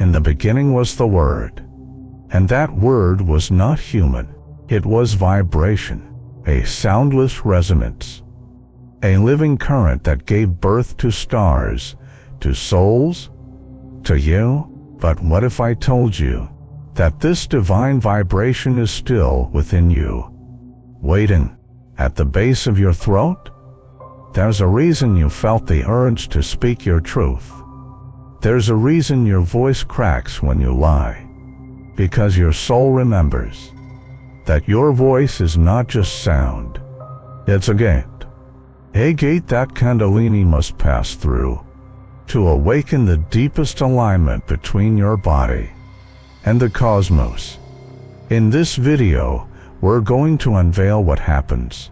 In the beginning was the Word, and that Word was not human. It was vibration, a soundless resonance, a living current that gave birth to stars, to souls, to you. But what if I told you that this divine vibration is still within you, waiting at the base of your throat? There's a reason you felt the urge to speak your truth. There's a reason your voice cracks when you lie, because your soul remembers that your voice is not just sound, it's a gate that Kundalini must pass through to awaken the deepest alignment between your body and the cosmos. In this video, we're going to unveil what happens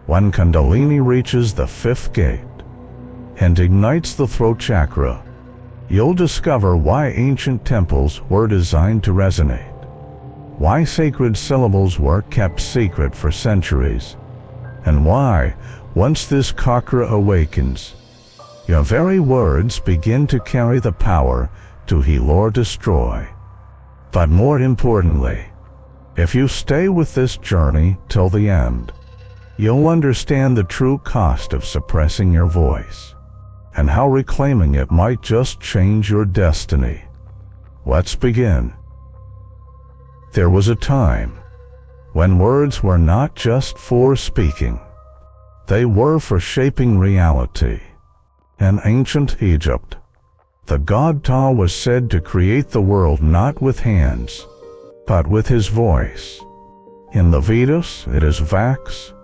when Kundalini reaches the fifth gate and ignites the throat chakra. You'll discover why ancient temples were designed to resonate, why sacred syllables were kept secret for centuries, and why, once this chakra awakens, your very words begin to carry the power to heal or destroy. But more importantly, if you stay with this journey till the end, you'll understand the true cost of suppressing your voice, and how reclaiming it might just change your destiny. Let's begin. There was a time when words were not just for speaking, they were for shaping reality. In ancient Egypt, the god Ptah was said to create the world not with hands, but with his voice. In the Vedas, it is Vax,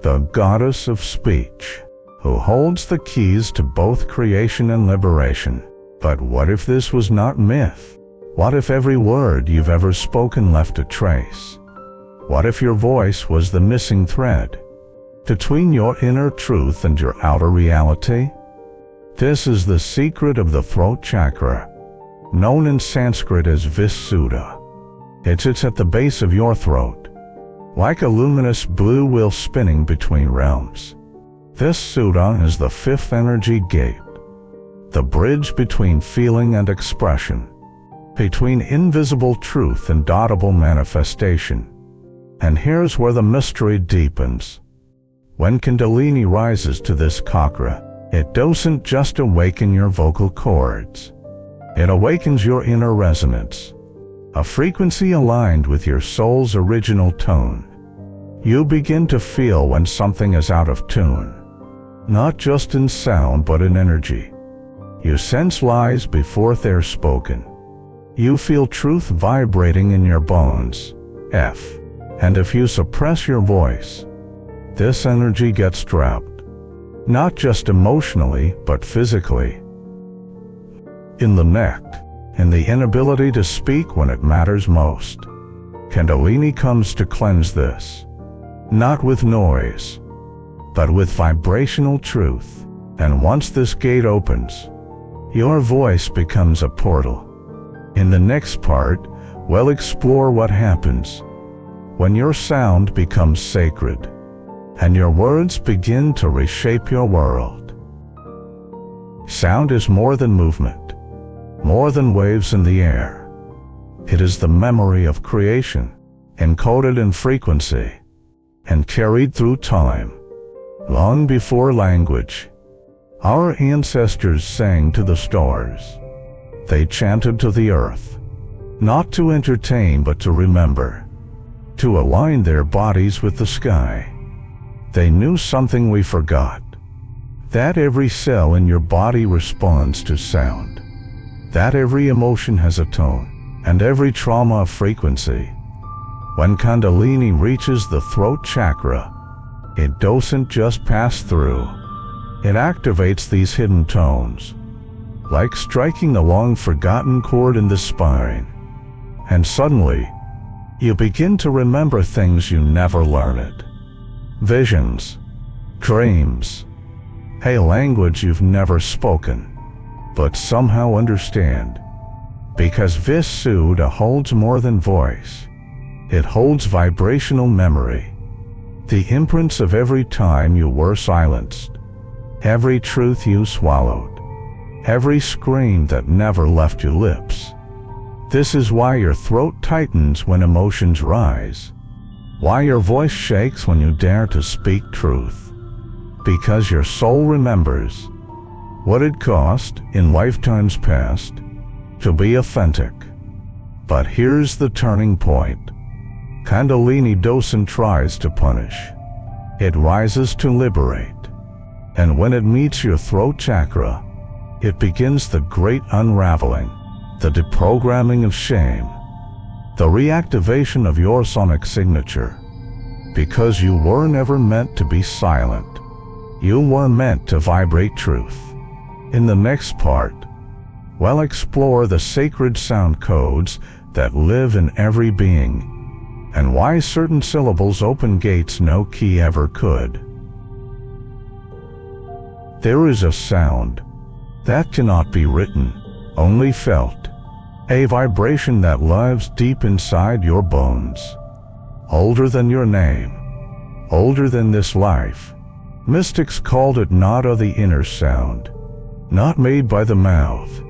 the goddess of speech, who holds the keys to both creation and liberation. But what if this was not myth? What if every word you've ever spoken left a trace? What if your voice was the missing thread between your inner truth and your outer reality? This is the secret of the throat chakra, known in Sanskrit as Vishuddha. It sits at the base of your throat, like a luminous blue wheel spinning between realms. This Suddha is the fifth energy gate, the bridge between feeling and expression, between invisible truth and audible manifestation. And here's where the mystery deepens. When Kundalini rises to this chakra, it doesn't just awaken your vocal cords. It awakens your inner resonance, a frequency aligned with your soul's original tone. You begin to feel when something is out of tune, not just in sound but in energy. You sense lies before they're spoken. You feel truth vibrating in your bones. And if you suppress your voice, this energy gets trapped. Not just emotionally, but physically. In the neck, in the inability to speak when it matters most. Kundalini comes to cleanse this, not with noise, but with vibrational truth. And once this gate opens, your voice becomes a portal. In the next part, we'll explore what happens when your sound becomes sacred and your words begin to reshape your world. Sound is more than movement, more than waves in the air. It is the memory of creation, encoded in frequency and carried through time. Long before language, our ancestors sang to the stars. They chanted to the earth, not to entertain but to remember, to align their bodies with the sky. They knew something we forgot, that every cell in your body responds to sound, that every emotion has a tone, and every trauma a frequency. When Kundalini reaches the throat chakra, it doesn't just pass through, it activates these hidden tones, like striking a long-forgotten chord in the spine. And suddenly, you begin to remember things you never learned. Visions, dreams, a language you've never spoken, but somehow understand. Because Vishuddha holds more than voice. It holds vibrational memory, the imprints of every time you were silenced, every truth you swallowed, every scream that never left your lips. This is why your throat tightens when emotions rise, why your voice shakes when you dare to speak truth. Because your soul remembers what it cost in lifetimes past to be authentic. But here's the turning point. Kundalini doesn't try to punish. It rises to liberate. And when it meets your throat chakra, it begins the great unraveling, the deprogramming of shame, the reactivation of your sonic signature. Because you were never meant to be silent. You were meant to vibrate truth. In the next part, we'll explore the sacred sound codes that live in every being, and why certain syllables open gates no key ever could. There is a sound that cannot be written, only felt, a vibration that lives deep inside your bones, older than your name, older than this life. Mystics called it nada, the inner sound, not made by the mouth,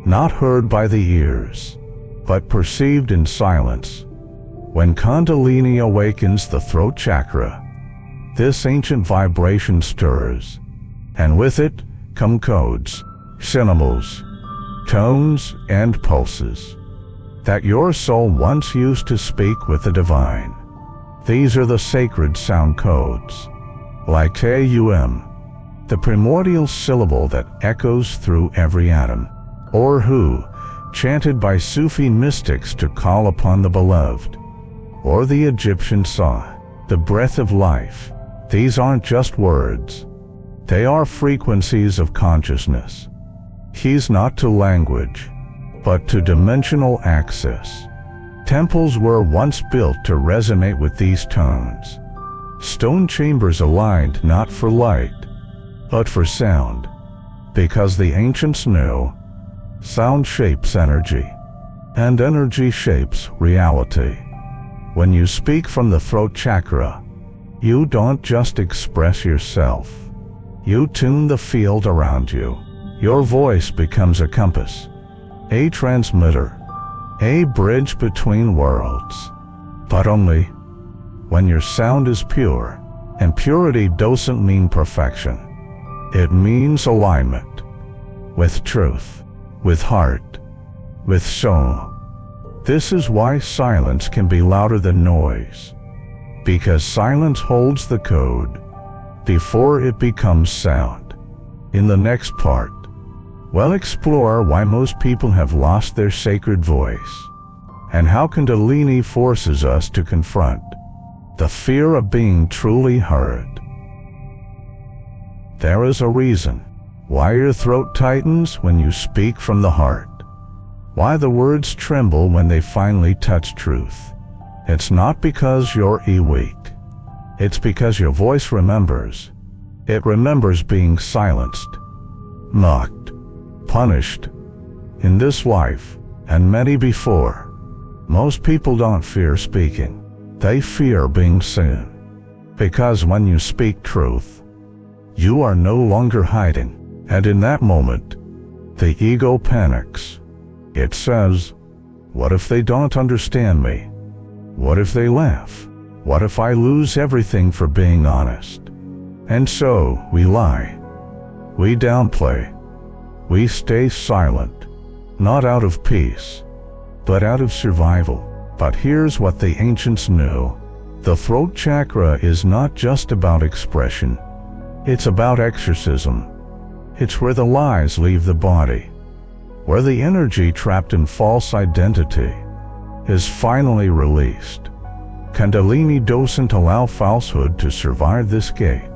not heard by the ears, but perceived in silence. When Kundalini awakens the throat chakra, this ancient vibration stirs, and with it come codes, symbols, tones, and pulses that your soul once used to speak with the divine. These are the sacred sound codes, like Taum, the primordial syllable that echoes through every atom, or Hu, chanted by Sufi mystics to call upon the beloved, or the Egyptian Sa, the breath of life. These aren't just words. They are frequencies of consciousness. Keys not to language, but to dimensional access. Temples were once built to resonate with these tones. Stone chambers aligned not for light, but for sound, because the ancients knew sound shapes energy, and energy shapes reality. When you speak from the throat chakra, you don't just express yourself. You tune the field around you. Your voice becomes a compass, a transmitter, a bridge between worlds. But only when your sound is pure. And purity doesn't mean perfection. It means alignment with truth, with heart, with soul. This is why silence can be louder than noise, because silence holds the code before it becomes sound. In the next part, we'll explore why most people have lost their sacred voice, and how Kundalini forces us to confront the fear of being truly heard. There is a reason why your throat tightens when you speak from the heart, why the words tremble when they finally touch truth. It's not because you're weak. It's because your voice remembers. It remembers being silenced, mocked, punished in this life and many before. Most people don't fear speaking. They fear being seen. Because when you speak truth, you are no longer hiding. And in that moment, the ego panics. It says, what if they don't understand me? What if they laugh? What if I lose everything for being honest? And so we lie. We downplay. We stay silent, not out of peace, but out of survival. But here's what the ancients knew. The throat chakra is not just about expression. It's about exorcism. It's where the lies leave the body, where the energy trapped in false identity is finally released. Kundalini doesn't allow falsehood to survive this gate.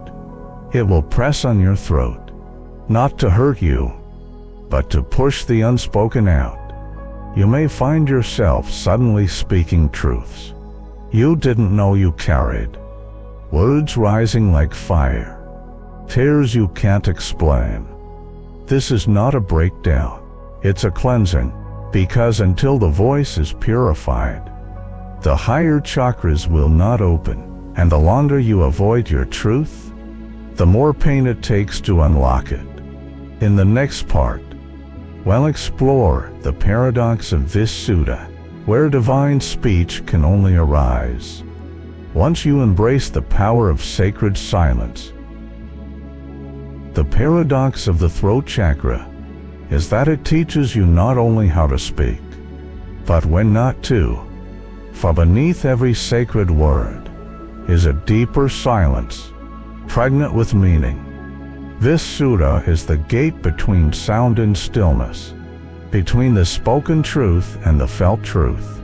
It will press on your throat, not to hurt you, but to push the unspoken out. You may find yourself suddenly speaking truths you didn't know you carried, words rising like fire, tears you can't explain. This is not a breakdown. It's a cleansing, because until the voice is purified, the higher chakras will not open, and the longer you avoid your truth, the more pain it takes to unlock it. In the next part, Well, explore the paradox of Vishuddha, where divine speech can only arise once you embrace the power of sacred silence. The paradox of the throat chakra is that it teaches you not only how to speak, but when not to. For beneath every sacred word is a deeper silence, pregnant with meaning. Vishuddha is the gate between sound and stillness, between the spoken truth and the felt truth.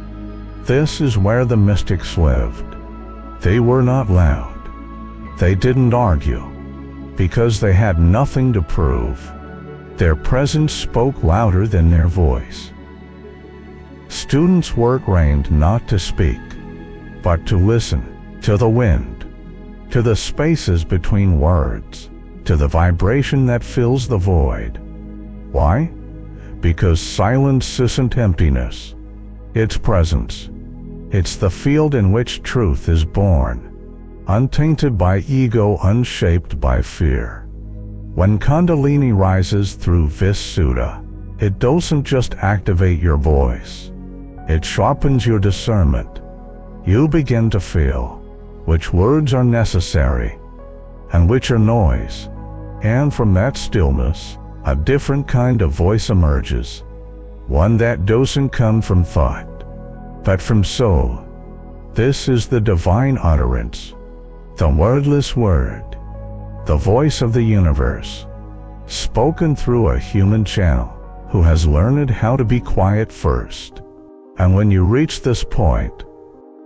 This is where the mystics lived. They were not loud. They didn't argue, because they had nothing to prove. Their presence spoke louder than their voice. Students were trained not to speak, but to listen, to the wind, to the spaces between words, to the vibration that fills the void. Why? Because silence isn't emptiness. It's presence. It's the field in which truth is born, untainted by ego, unshaped by fear. When Kundalini rises through Vishuddha, it doesn't just activate your voice. It sharpens your discernment. You begin to feel which words are necessary and which are noise. And from that stillness, a different kind of voice emerges. One that doesn't come from thought, but from soul. This is the divine utterance, the wordless word, the voice of the universe, spoken through a human channel who has learned how to be quiet first. And when you reach this point,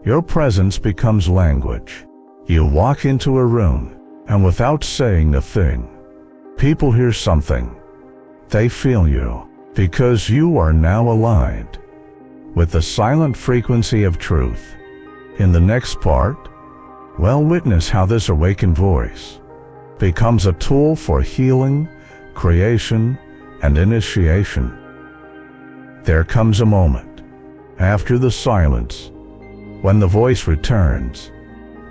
your presence becomes language. You walk into a room, and without saying a thing, people hear something. They feel you, because you are now aligned with the silent frequency of truth. In the next part, well, witness how this awakened voice becomes a tool for healing, creation, and initiation. There comes a moment, after the silence, when the voice returns,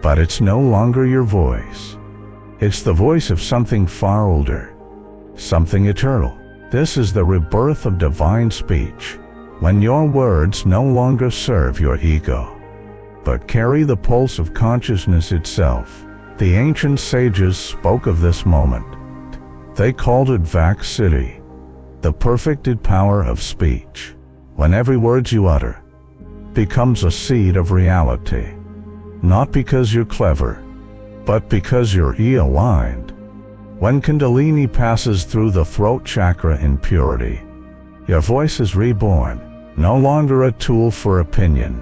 but it's no longer your voice. It's the voice of something far older, something eternal. This is the rebirth of divine speech, when your words no longer serve your ego, but carry the pulse of consciousness itself. The ancient sages spoke of this moment. They called it Vakcity, the perfected power of speech, when every word you utter becomes a seed of reality, not because you're clever, but because you're aligned. When Kundalini passes through the throat chakra in purity, your voice is reborn, no longer a tool for opinion,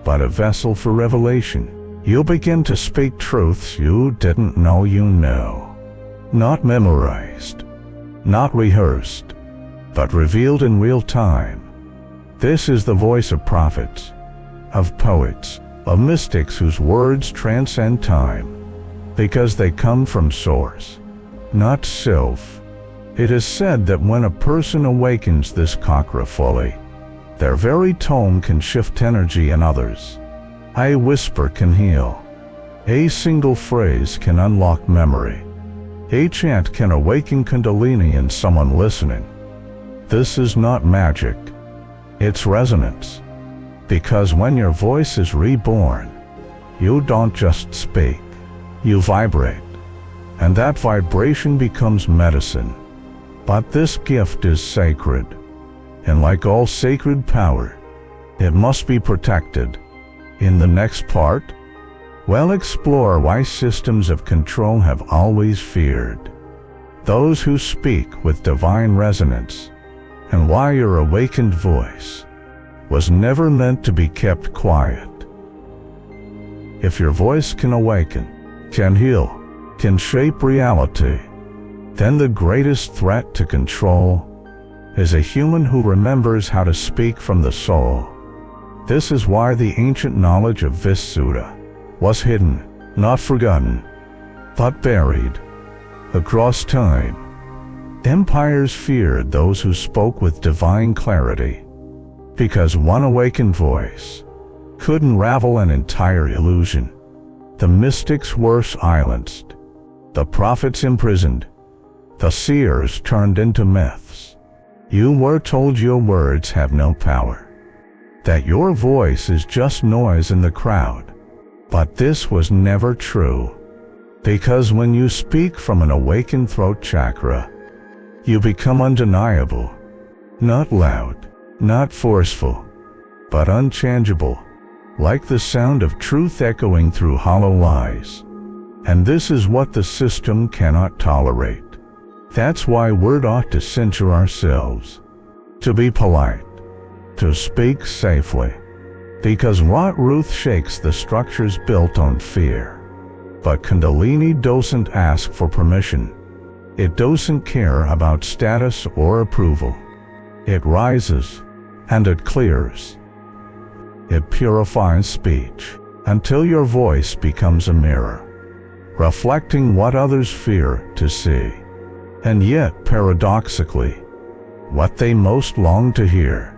but a vessel for revelation. You begin to speak truths you didn't know you know, not memorized, not rehearsed, but revealed in real time. This is the voice of prophets, of poets, of mystics whose words transcend time, because they come from source, not self. It is said that when a person awakens this chakra fully, their very tone can shift energy in others. A whisper can heal. A single phrase can unlock memory. A chant can awaken Kundalini in someone listening. This is not magic. It's resonance. Because when your voice is reborn, you don't just speak, you vibrate. And that vibration becomes medicine. But this gift is sacred. And like all sacred power, it must be protected. In the next part, we'll explore why systems of control have always feared those who speak with divine resonance, and why your awakened voice was never meant to be kept quiet. If your voice can awaken, can heal, can shape reality, then the greatest threat to control is a human who remembers how to speak from the soul. This is why the ancient knowledge of Vishuddha was hidden, not forgotten, but buried. Across time, empires feared those who spoke with divine clarity, because one awakened voice could unravel an entire illusion. The mystics were silenced, the prophets imprisoned, the seers turned into myths. You were told your words have no power, that your voice is just noise in the crowd. But this was never true, because when you speak from an awakened throat chakra, you become undeniable, not loud, not forceful, but unchangeable, like the sound of truth echoing through hollow lies. And this is what the system cannot tolerate. That's why we're taught to censor ourselves, to be polite, to speak safely, because what Ruth shakes the structures built on fear. But Kundalini doesn't ask for permission. It doesn't care about status or approval. It rises, and it clears. It purifies speech, until your voice becomes a mirror, reflecting what others fear to see. And yet, paradoxically, what they most long to hear,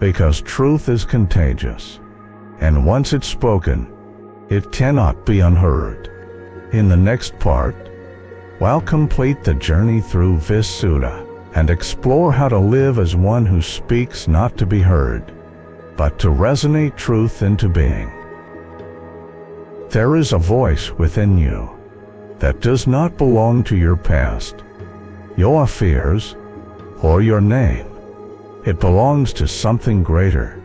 because truth is contagious, and once it's spoken, it cannot be unheard. In the next part, we'll complete the journey through Vishuddha and explore how to live as one who speaks not to be heard, but to resonate truth into being. There is a voice within you that does not belong to your past, your fears, or your name. It belongs to something greater,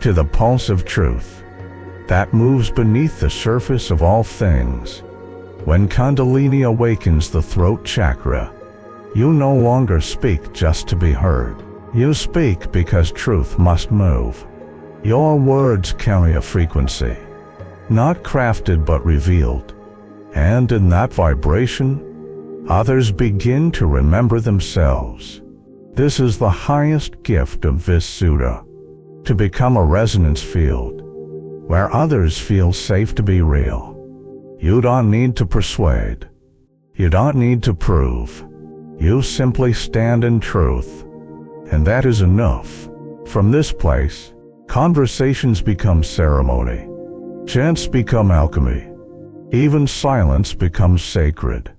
to the pulse of truth that moves beneath the surface of all things. When Kundalini awakens the throat chakra, you no longer speak just to be heard. You speak because truth must move. Your words carry a frequency, not crafted but revealed, and in that vibration, others begin to remember themselves. This is the highest gift of Vishuddha, to become a resonance field, where others feel safe to be real. You don't need to persuade. You don't need to prove. You simply stand in truth, and that is enough. From this place, conversations become ceremony, chants become alchemy, even silence becomes sacred,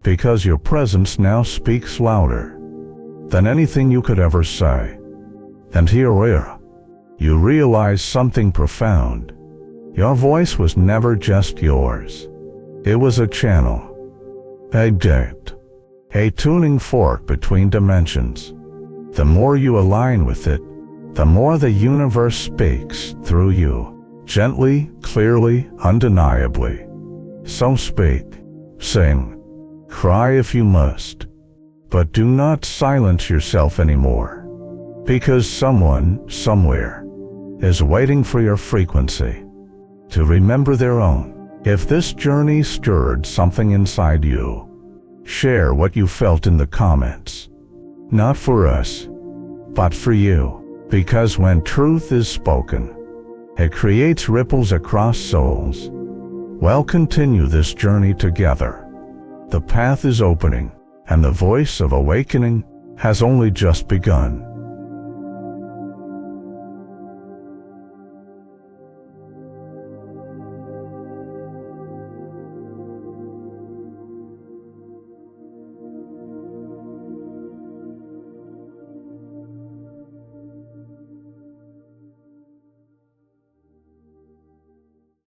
because your presence now speaks louder than anything you could ever say. And here, you realize something profound. Your voice was never just yours. It was a channel, a gate, a tuning fork between dimensions. The more you align with it, the more the universe speaks through you, gently, clearly, undeniably. So speak, sing, cry if you must, but do not silence yourself anymore, because someone, somewhere, is waiting for your frequency to remember their own. If this journey stirred something inside you, share what you felt in the comments. Not for us, but for you, because when truth is spoken, it creates ripples across souls. We'll continue this journey together. The path is opening, and the voice of awakening has only just begun.